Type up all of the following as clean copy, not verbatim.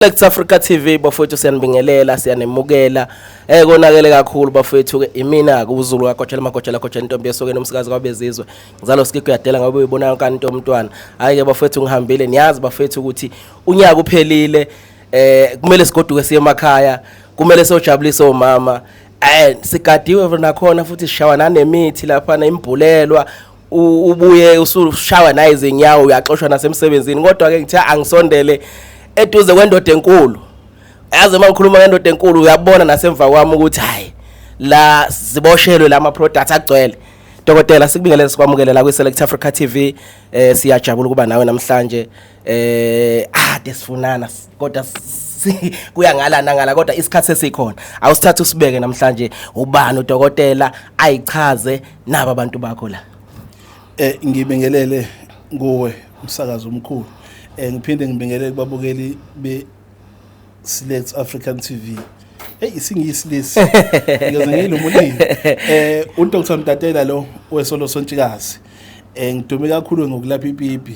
Select Africa TV bafowethu siyanibingelela siyanemukela konakele kakhulu bafowethu ke imina ke uZulu kaGotshela maGotshela Gotshela intombi yesokeni umsikazi kwabezizwe ngizalo sikike uyadela ngoba uyibona yonke into umntwana hayi ke bafowethu ngihambile niyazi bafowethu ukuthi unyaka uphelile kumele sigoduke siye emakhaya kumele sojabulise omama sigadiwe nakhona futhi sishawa nanemithi lapha na imbulelwa ubuye usushawa na izinyawo uyaxoshwa nasemsebenzini kodwa ke ngithe angisondele eduze kwendoda enkulu yazi uma ngikhuluma ngendoda enkulu uyabona nasemva kwami ukuthi hayi la siboshelwe lama products agcwele dokotela sikubingelele sikwamukelela kwi Select Africa TV siyajabula kuba nawe namhlanje desifunana kodwa kuya ngala kodwa isikhathi sesikhona awusithatha usibeke namhlanje ubani udokotela ayichaze naba abantu bakho la ngibingelele kuwe umsakazo omkhulu ngiphinde ngibingelele kubabukeli be Select African TV isingisi lesi ngiyaze ngilomulini uDr Mtatela lo wesolo sontshikazi ngidume kakhulu ngokulapha ipipi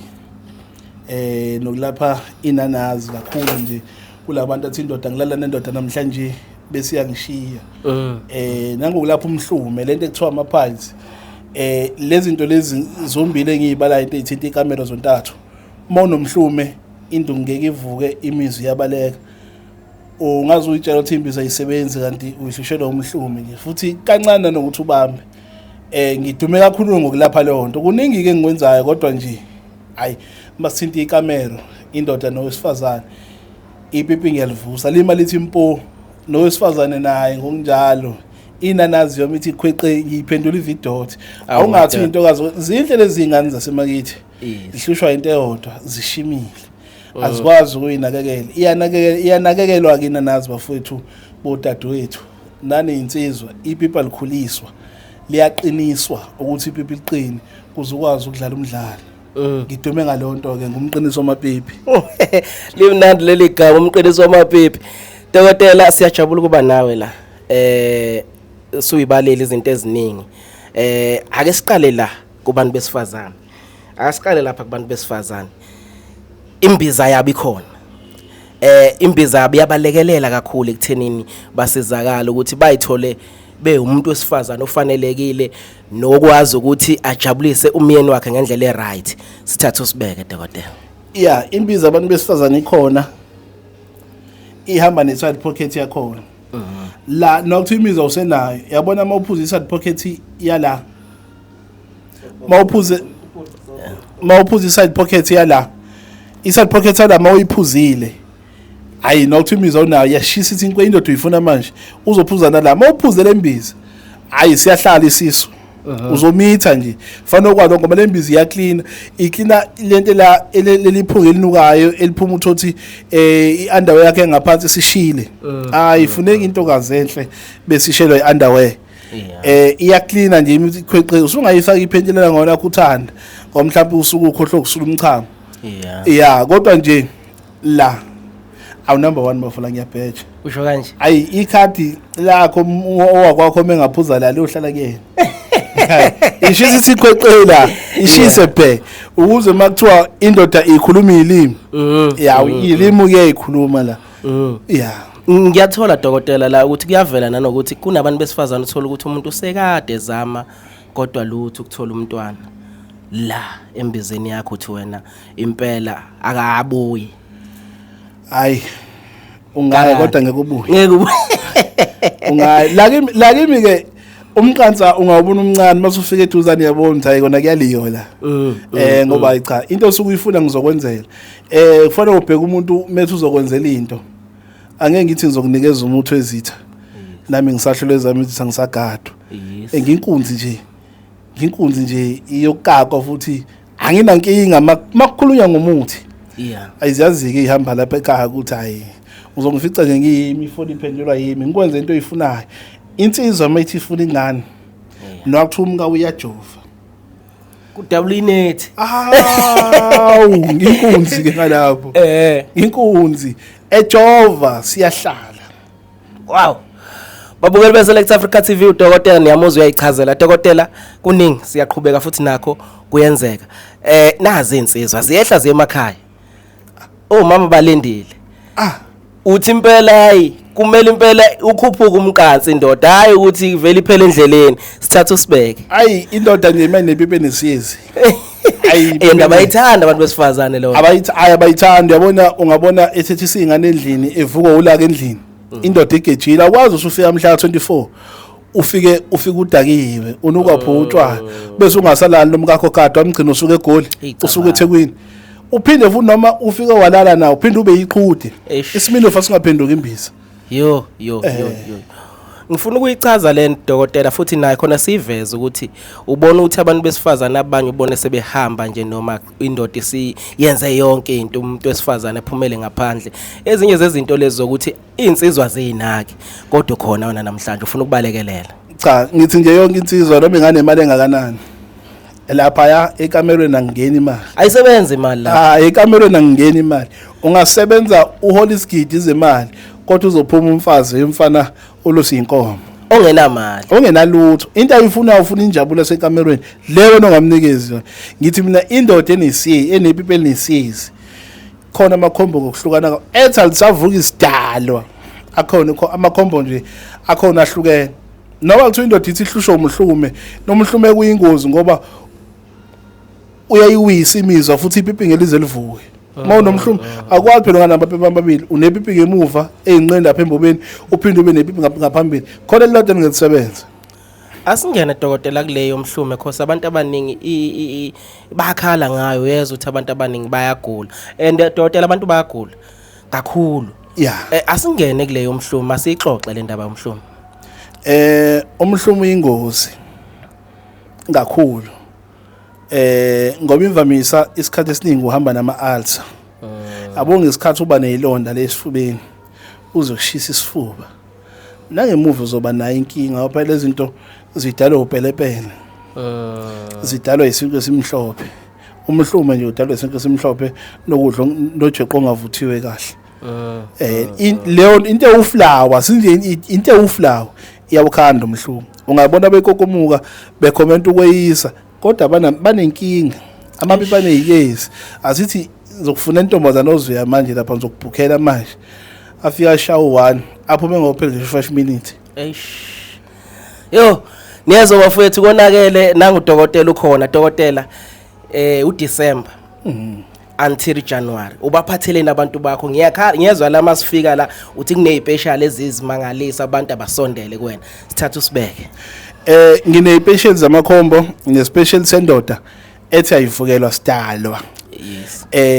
nokulapha inanazi kakhulu nje kulabantu athi indoda ngilala nendoda namhlanje bese yangishiya nangokulapha umhlume lento ekuthiwa ama-piles lezi zinto lezi zombili engiyibala into ezithinta ikamera zontathu monomhlume into ngeke ivuke imizwi yabaleka ungazi uyitshela ukuthi imbiza ayisebenzi kanti uyihlushela umhlume nje futhi kancane nokuthi ubambe ngidume kakhulu ngokulapha leyo nto kuningi ke ngikwenzayo kodwa nje hayi masithinta ikamera indoda nowesifazane ipipi ngiyalivusa lima lithi impo nowesifazane naye ngokunjalo inanazi yami ithi khweqe ngiyiphendula ividot awungathi intokazi zinhle lezi zingane zasemakithi ihlushwa into eyodwa zishimile azikwazi ukuyinakekela iyanakekelwa kina nazi bafowethu bodadewethu nane insizwa ipipa likhuliswa liyaqiniswa ukuthi ipipa liqine kuzokwazi ukudlala umdlalo ngidume ngalonto ke ngumqiniso wamapipi limnandi leli gama umqiniso wamapipi dokotela siyajabula kuba nawe la suyibaleli izinto eziningi ake siqale la kubantu besifazane asiqale lapha kubantu besifazane imbiza yabo ikhona imbiza yabo yabalekelela kakhulu ekuthenini basizakala ukuthi bayithole umuntu wesifazane ofanelekile nokwazi ukuthi ajabulise umyeni wakhe ngendlela eright sithatha usibeke dokotela imbiza abantu besifazane ikhona ihamba ne-side pocket yakhona la nokuthi imizwa usenayo yabona mawuphuza i-side pocket yala mawuphuza i-side pocket yala i-side pocket yala mawuyiphuzile hayi nokuthi imizwa unayo yashisa ithi inkwe indoda uyifuna manje uzophuza nala mawuphuze lembiza hayi siyahlala isisu uzomitha nje fanele kwalo ngoba lembiza iyaclean icleana lento la leliphunga elinukayo eliphuma uthothi i-underwear yakhe ngaphansi sishile hayi ifuneka intokazi enhle besishelwa i-underwear iyacleana nje ikhweqe usungayifaka iphentelela ngona kuthanda ngoba mhlawumbe usuku ukhohlo kusula umchamo kodwa nje la number 1 bafuna ngiyabheja usho kanje hayi ikhadi lakho owakwakho mengaphuza la liyohlala kuyena ishisa isikhweqela ishise bhe ukuze makuthiwa indoda ikhuluma ilimi ilimi uyayikhuluma la ngiyathola dokotela la ukuthi kuyavela nanokuthi kunabantu besifazane uthola ukuthi umuntu usekade zama kodwa lutho ukuthola umntwana la embizeni yakho uthi wena impela akabuyi hayi ungaye kodwa ngeke ungaye lakimi ke umqansa ungawubona umncane mase ufike eduzane yabona ukuthi hayi kona kuyaliyo la ngoba cha into osukuyifuna ngizokwenzela kufanele ubheke umuntu methu uzokwenzela into angeke ngithi ngizokunikeza umuthi wezitha nami ngisahlule zami ukuthi sangisagadwa nginkunzi nje iyokakwa futhi anginankinga makukhulunywa ngomuthi ayiziyazi ke ihamba lapha ekhaya ukuthi hayi uzongifica nje ngiyimi ifoni iphendulwa yimi ngikwenze into oyifunayo insizwa mayithi ifuna ingane nokuthi umka uyajova kudabulinethi nginkunzi ke ngalapho inkunzi ejova siyahlala wow babukeli be Select Africa TV udokotela niyamuzwa uyayichazela dokotela kuningi siyaqhubeka futhi nakho kuyenzeka nazi insizwa ziyehla ziye emakhaya omama balendile uthi impela hayi kumele impela ukhuphuka umqansi indoda hayi ukuthi vele iphele endleleni sithatha usibeke ayi indoda nje manje nepipe nesiyezi yena bayithanda abantu besifazane lo abayithanda uyabona ungabona ethethi singane endlini evuka ulaka endlini indoda igejile akwazi usufika mhla 24 ufike udakiwe unukapho utshwala bese ungasalali nomkakho kade wamgcina usuke eGoli usuke eThekwini uphinde futhi noma ufike walala nawo uphinde ube yiqhude isimilo fa singaphenduka imbiza yo ngifuna ukuyichaza le dokotela futhi naye khona siveze ukuthi ubona ukuthi abantu besifazana abanye ubone sebehamba nje noma indoda isiyenze yonke into umuntu wesifazana ephumele ngaphandle ezinye zezinto lezi zokuthi insizwa zinaki kodwa khona wona namhlanje ufuna ukubalekelela cha ngithi nje yonke insizwa noma ingane imali engakanani lapha ya ekamerweni angingeni imali ayisebenzi imali la ekamerweni angingeni imali ungasebenza uhola isigidi izimali kodwa uzophuma umfazi emfana olosiyinkomo ongenalutho into ayifuna ufuna injabulo sekamerweni leyo ongamnikezi ngithi mina indoda enepipe enesiyezi khona amakhombo ngokuhlukana ethi alisavuka isidalwa akhona amakhombo nje akhona ahlukene noma kuthiwa indoda ithi ihlushwa umhlume nomhlume kuyingozi ngoba uyayiwisa imizwa futhi ipipi ngelize livuke mawunomhlume akwazi phela nganabaphepha amabili unepipi ngemuva eyinqeni lapha embobeni uphinde ube nepipi ngaphambili khona lelodwa ngelisebenza asingene dokotela kuleyo mhlume because abantu abaningi bakhala ngayo yezwe ukuthi abantu abaningi bayagula and dokotela abantu bayagula kakhulu asingene kuleyo mhlume asixoxe le ndaba yomhlume umhlume uyingozi kakhulu ngoba imvamisa isikhathi esiningi uhamba nama-ulcer abonge isikhathi uba nezilonda lesifubeni uzokushisa isifuba nangemuva uzoba nayo inkinga ngoba lezi zinto zidalwa upelepele zidalwa isinto esimhlophe umhlume nje udalwa isinto esimhlophe nokudla nojeqo ongavuthiwe kahle leyo into ewuflower sinje into ewuflower iyawukhanda umhlume ungabona bekokomuka bekhomenta ukweyisa kodwa banenkinga amapipa aneyiyezi asithi ngizokufuna intombazana ozuya manje lapha ngizokubhukhela manje afika shawo 1 aphume ngophela 5 minutes yo niyezo bafethu konakele nangu dokotela ukhona dokotela uDecember until January ubaphatheleni abantu bakho ngiyezwa la masifika la uthi kunezipecial ezizimangalisa abantu abasondele kuwena sithatha usibeke ngine-special zamakhombo ngine-special sendoda ethi ayivukelwa sidalwa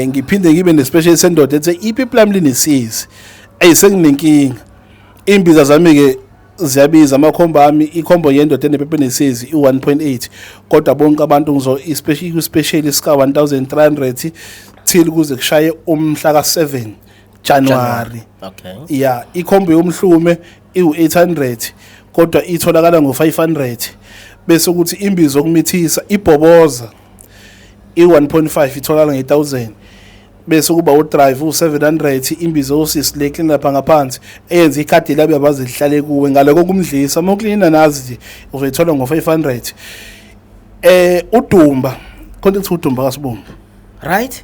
ngiphinde ngibe ne-special sendoda ethi ipipi lami linesizi senginenkinga imbiza zami-ke ziyabiza amakhombo ami ikhombo yendoda enepipi enesizi i-1.8 kodwa bonke abantu i-special isika-1300 till kuze kushaye umhla ka-7 January ikhombo yomhlume iwu-800 kodwa itholakala ngo500 bese ukuthi imbizo yokumithisa ibhoboza i1.5 itholakala nge1000 bese kuba udrive u700 imbizo osisi le lapha ngaphansi eyenza ikhadi labe abazi lihlale kuwe ngale kokumdlisa uma uklina nazi uzoyithola ngo500 udumba contact udumba kaSibongo right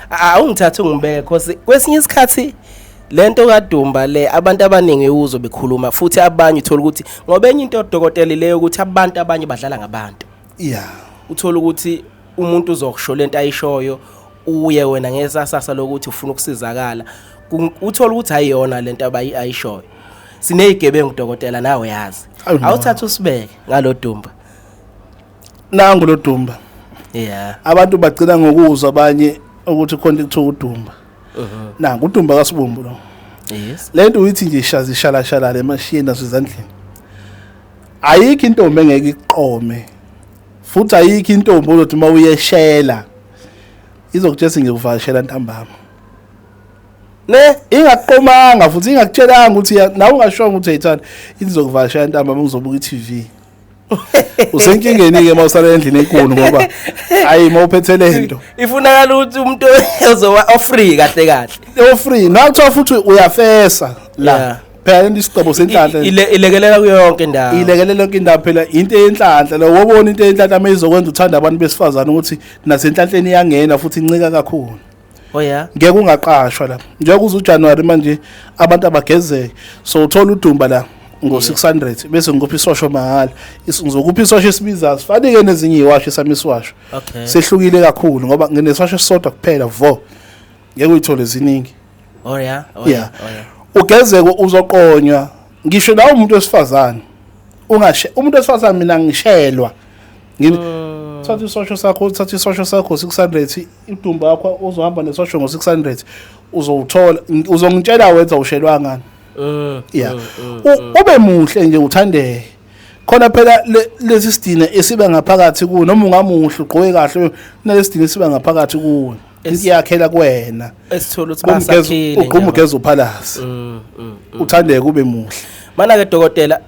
awungithathe ngibeke because kwesinye isikhathi lento kaDumba le abantu abaningi uzo bekhuluma futhi abanye uthola ukuthi ngoba enye into dokotela leyo ukuthi abantu abanye badlala ngabantu uthola ukuthi umuntu uzokusho lento ayishoyo uye wena ngesasasa lokuthi ufuna ukusizakala uthola ukuthi ayiyona lento abayishoyo sinezigebengu dokotela nawe yazi awuthatha usibeke ngalodumba nangu lodumba abantu bagcina ngokuzwa abanye ukuthi contact udumba nangu udumba kaSibumbu lo lento uyithi nje ishala le mashini asezandleni ayikho intombi engeke iqome futhi ayikho intombi ozothi uma uyeshela izokutshela ngikuvashela ntambama ingaqomanga futhi ingakutshelanga ukuthi nawe ungashonga ukuthi ayithanda izokuvashela ntambama uzobuka iTV usenkingeni ke mawusala endlini enkulu ngoba hayi mawuphethe lento ifunakala ukuthi umuntu ozowa ofree kahle ofree nakuthiwa futhi uyafesa la phela isiqobo senhlanhla ilekelela kuyo yonke indawo ilekelela yonke indawo phela into yenhlanhla lo wobona into yenhlanhla mayizokwenza uthanda abantu besifazana ukuthi nasenhlanhleni iyangena futhi incika kakhulu Oh yeah. ngeke ungaqashwa la njengoba uza uJanuary manje abantu abagezeke so uthola udumba la ngo600 bese ngikuphi isosho mahala ngizokuphi isosho esibizayo sifanike nezinye iwasho sami isiwasho Okay. sehlukile kakhulu ngoba nginesosho sisodwa kuphela vo ngeke uyithole ziningi Oh yeah. Oh yeah Oh yeah. ugezeke uzoqonywa ngisho nawe umuntu wesifazane umuntu wesifazane mina ngishelwa thatha isosho sakho 600 idumba yakho uzohamba nesosho ngo600 uzowuthola uzongitshela wenza ushelwa ngani yeah ube muhle nje uthandeke khona phela lesi sidina esiba ngaphakathi kuwe noma ungamuhle ugqoke kahle nalesidina esiba ngaphakathi kuwe isiyakhela kuwena esithola ukuthi basakhile ugquma ugeza uphalasi uthandeke ube muhle mana ke dokotela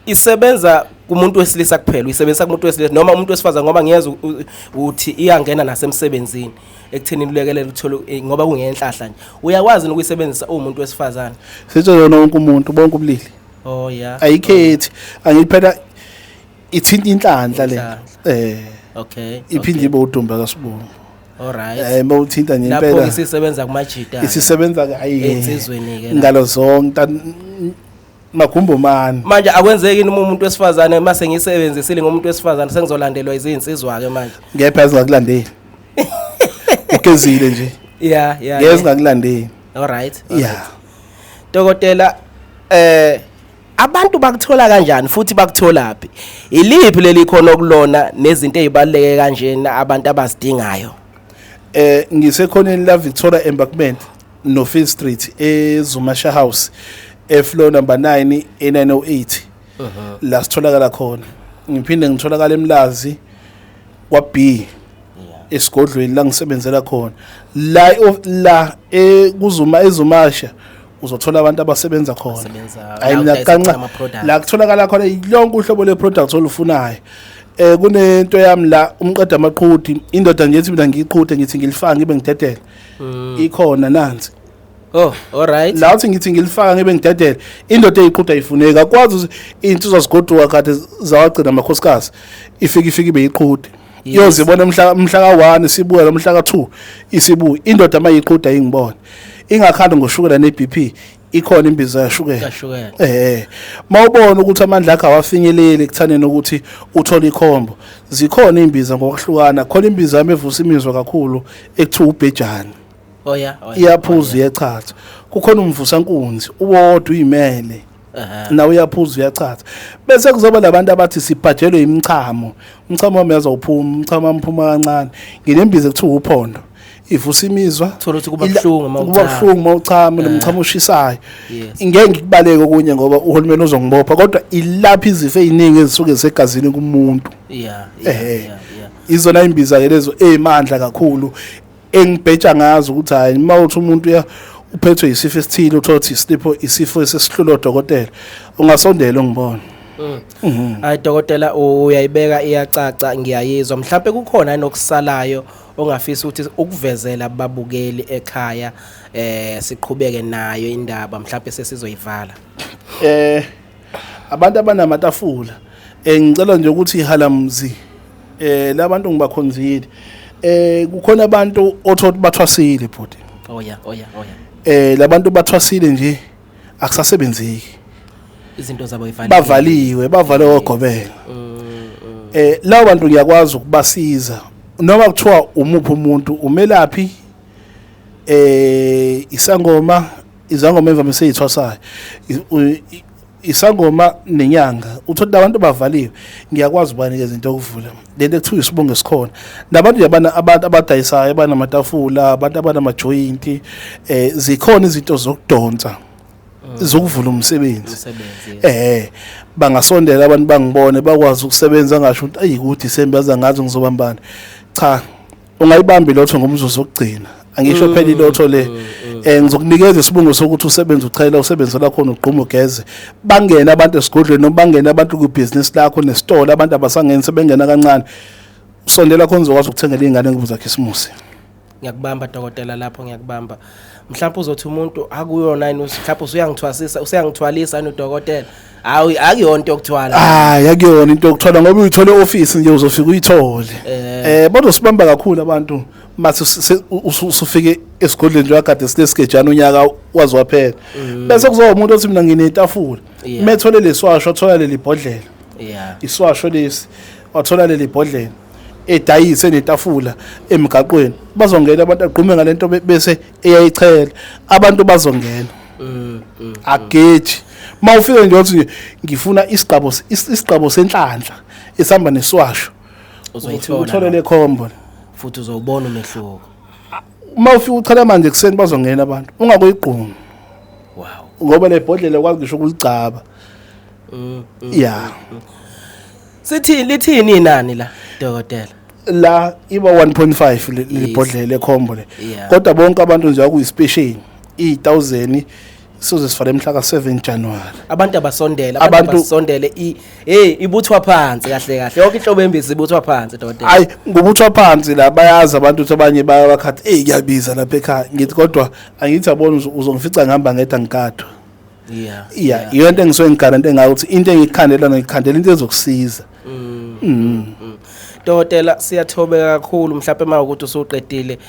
isebenza kumuntu wesilisa kuphela uyisebenzisa kumuntu wesilisa noma umuntu wesifazana ngoba ngiyeza uthi iyangena nasemsebenzini ekuthenini ulekelele uthole ngoba kungenhlahla nje uyakwazi ukuyisebenzisa umuntu wesifazana sithi yona wonke umuntu bonke ubulili oh yeah ayikhethi angiphela ithinta inhlanhla le okay iphinde ibe udumba kaSibongo all right mawuthinta nje impela lapho isisebenza kumajita isisebenza hayi ensizweni ke ngalo zonke makhumbo mani manje akwenzeki noma umuntu wesifazane mase ngisebenzisile ngomuntu wesifazane sengizolandelwa izinsizwa ke manje ngepha ezingakulandeli ukezile nje yeah ngezingakulandeli all right yeah dokotela abantu bakuthola kanjani futhi bakutholaphi iliphi leli khona okulona nezinto ezibaleke kanjena abantu abazidingayo ngisekhoneni la Victoria Embankment no Field Street eZumasha House floor number 9 e908 la sitholakala khona ngiphinde ngitholakala eMlazi kwa B esigodlweni la ngisebenzela khona la kuzuma eZumasha uzothola abantu abasebenza khona hayi mina kanca la kutholakala khona lonke uhlobo le product olufunayo kunento yami la umqeda amaqhudi indoda nje ethi mina ngiqhude ngithi ngilifaka ngibe ngidedele ikhona nansi oh all right la uthi ngithi ngilifaka ngibe ngidedele indoda eyiqhuda ifuneka kwazi insizwa zigoduka kade zawagcina amakhosikazi ifika ibe yiqhude yozibona mhla ka1 sibuya lo mhla ka2 isibuya indoda mayiqhuda ingibona ingakhanda ngoshukela neBP ikhona imbiza yashukela mawubona ukuthi amandla akhe awafinyelele ekuthaneni ukuthi uthole ikhombo zikhona imbiza ngokuhlukana khona imbiza yami evusa imizwa kakhulu ekuthiwa ubhejani oh yeah iyaphuza iyachatha kukhona umvusa nkunzi uwodwa uyimele nawe uyaphuza uyachatha bese kuzoba labantu abathi sibhajelwe imichamo umchamo wami yazawuphuma umchamo wami uphuma kancane nginembiza ekuthiwa uphondo ivusa imizwa thola ukuthi kuba buhlungu mawuchama nomchamo oshisayo ngeke ngikubaleke okunye ngoba uhulumeni uzongibopha kodwa ilapha izifo eziningi ezisuke segazini kumuntu izona imbiza ke lezo ezimandla kakhulu engibheja ngazo ukuthi hayi mawuthi umuntu uphethwe isifo esithile uthothi isifo esesihlolo dokotela ungasondela ungibona hayi dokotela uyayibeka iyacaca ngiyayizwa mhlawumbe kukhona nokusalayo ongafisa ukuthi ukuvezela ababukeli ekhaya siqhubeke nayo indaba mhlawumbe sesizoyivala abantu abanamatafula ngicela nje ukuthi ihalamzi labantu ngibakhonzile kukhona abantu othothi bathwasile bhuti oh yeah labantu bathwasile nje akusasebenzeki izinto zabo bavale ogobela lawo bantu ngiyakwazi ukubasiza noma kuthiwa umuphi umuntu umelaphi izangoma emvamise izithwasayo isangoma nenyanga uthola abantu bavaliwe ngiyakwazi ubanikeza into yokuvula lento ekuthiwa isibongo esikhona nabantu yabana abantu abadayisayo abanamatafula abantu abanamajoint zikhona izinto zokudonsa zokuvula umsebenzi bangasondela abantu bangibone bakwazi ukusebenza ngasho ukuthi ayikuthi December ngazi ngizobambana cha ungayibambi lotho ngomzuzu wokugcina angisho phela ilotho le ngizokunikeza isibongo sokuthi usebenze uchela usebenzela khona ugquma ugeze bangena abantu esigodlweni noma bangena abantu kubusiness lakho nesitolo abantu abasangeni sebengena kancane usondela khona uzokwazi ukuthengela ingane ngokuza Christmas ngiyakubamba dokotela lapho ngiyakubamba mhlawumbe uzothi umuntu akuyona mhlawumbe usuyangithwalisa udokotela hayi akuyona into yokuthwala akuyona into yokuthwala ngoba uyithola eoffice nje uzofika uyithole bodwa sibamba kakhulu abantu mase usufike esigodleni nje wakade silesigejana unyaka wazi waphela bese kuzoba umuntu othi mina nginetafula methole leswasho wathola leli bhodlela iswasho lesi wathola leli bhodlela edayise netafula emgaqweni bazongena abantu agqume ngalento bese eyayichela abantu bazongena ageji mawufike nje uthi ngifuna isigqabo senhlanhla esihamba neswasho uzoyithola le combo futhi uzobona umehluko mawufika uchala manje ekseni bazongena abantu ungakuyigquma ngoba le bhodlela kwazi ngisho ukulicaba lithini inani la dokotela la iba 1.5 le bhodlela le combo le kodwa bonke abantu nje akuyispecial i1000 sizoze sifale mhla ka7 January abantu abasondele ibuthwa phansi kahle yonke inhlobo embisi ibuthwa phansi dokotela hayi ngubuthwa phansi la bayazi abantu ukuthi abanye bayabakhathi kuyabiza lapha ekhaya ngithi kodwa angithi abona uzongifica ngihamba ngedwa ngikadwa iyo into engisuke ngigarante ngayo ukuthi into engikhandela ngikhandela into ezokusiza dokotela siyathobeka kakhulu mhlawumbe ema ukuthi usuqedile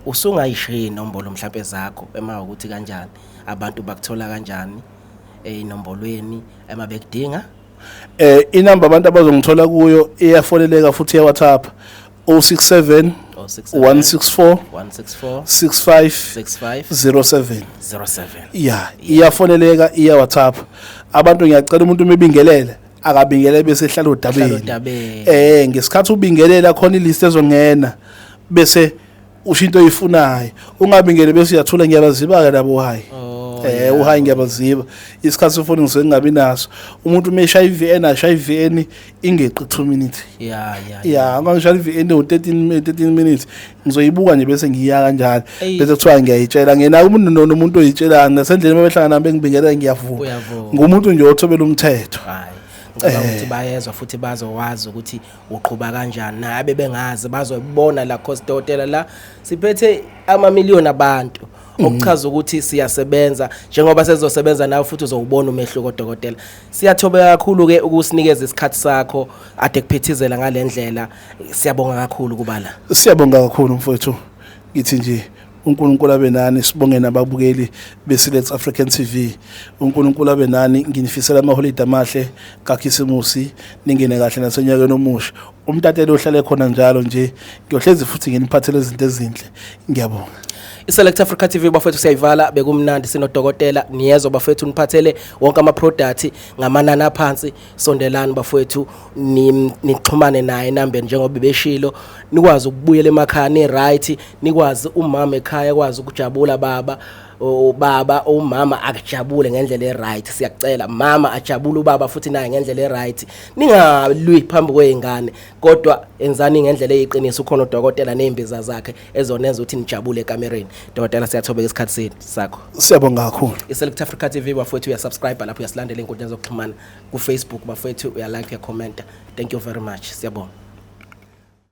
usungayishiyi inombolo mhlawumbe zakho ema ukuthi kanjani abantu bakuthola kanjani enombolweni ema bekudinga inamba abantu abazongithola kuyo iyafoneleka futhi ya WhatsApp 067 164 6507 iyafoneleka iya WhatsApp abantu ngiyacela umuntu umebingelele akabingelele bese ehlala odabeni ngesikhathi ubingelela khona ilist ezongena bese usho into oyifunayo ungabingele bese uyathula ngiyabaziba nabo hayi uhayi ngiyabaziba isikhathi sofoni ngise ngabi naso umuntu umesha iVN asha iVN ingeqi 2 minutes angasha iVN u13 minutes ngizoyibuka nje bese ngiya kanjalo bese kuthiwa ngiyayitshela ngena umuntu nomuntu oyitshela nasendleni mabehlanga nami ngibingelela ngiyavuka ngumuntu nje othobela umthetho ngicabanga ukuthi bayezwa futhi bazowazi ukuthi uqhuba kanjani nabe bengazi bazobona la cost hotel la siphethe amamiliyoni abantu okuchaza ukuthi siyasebenza njengoba sezosebenza nawe futhi uzowubona umehluko dokotela siyathobeka kakhulu ke ukusinikeza isikhathi sakho ade kuphithizela ngalendlela siyabonga kakhulu kuba la siyabonga kakhulu mfowethu ngithi nje uNkulunkulu abe nani sibonge nababukeli beSelect African TV uNkulunkulu abe nani nginifisela amaholiday amahle kaKhisimusi ningene kahle nasenyakeni omusha umtatelo ohlale khona njalo nje ngiyohlezi futhi nginiphathele izinto ezinhle ngiyabonga iSelect Africa TV bafethu siyayivala bekumnandi sinodokotela niyezwa bafethu niphathele wonke ama product ngamanani aphansi sondelani bafethu nixhumane naye nambeni njengoba bebeshilo nikwazi ukubuyela emakhaya ni right nikwazi umama ekhaya kwazi ukujabula baba umama akujabule ngendlela eright siyacela mama ajabule ubaba futhi naye ngendlela eright ningalwi phambi kwezingane kodwa enzani ngendlela eyiqiniso ukhona udokotela nezimbiza zakhe ezonenza ukuthi nijabule ekamereni dokotela siyathobeka isikhathi sakho siyabonga kakhulu iSelect Africa TV bafethu uya subscribe lapho uyasilandela inkundla zokuxhumana ku Facebook bafethu uya like uya comment thank you very much siyabonga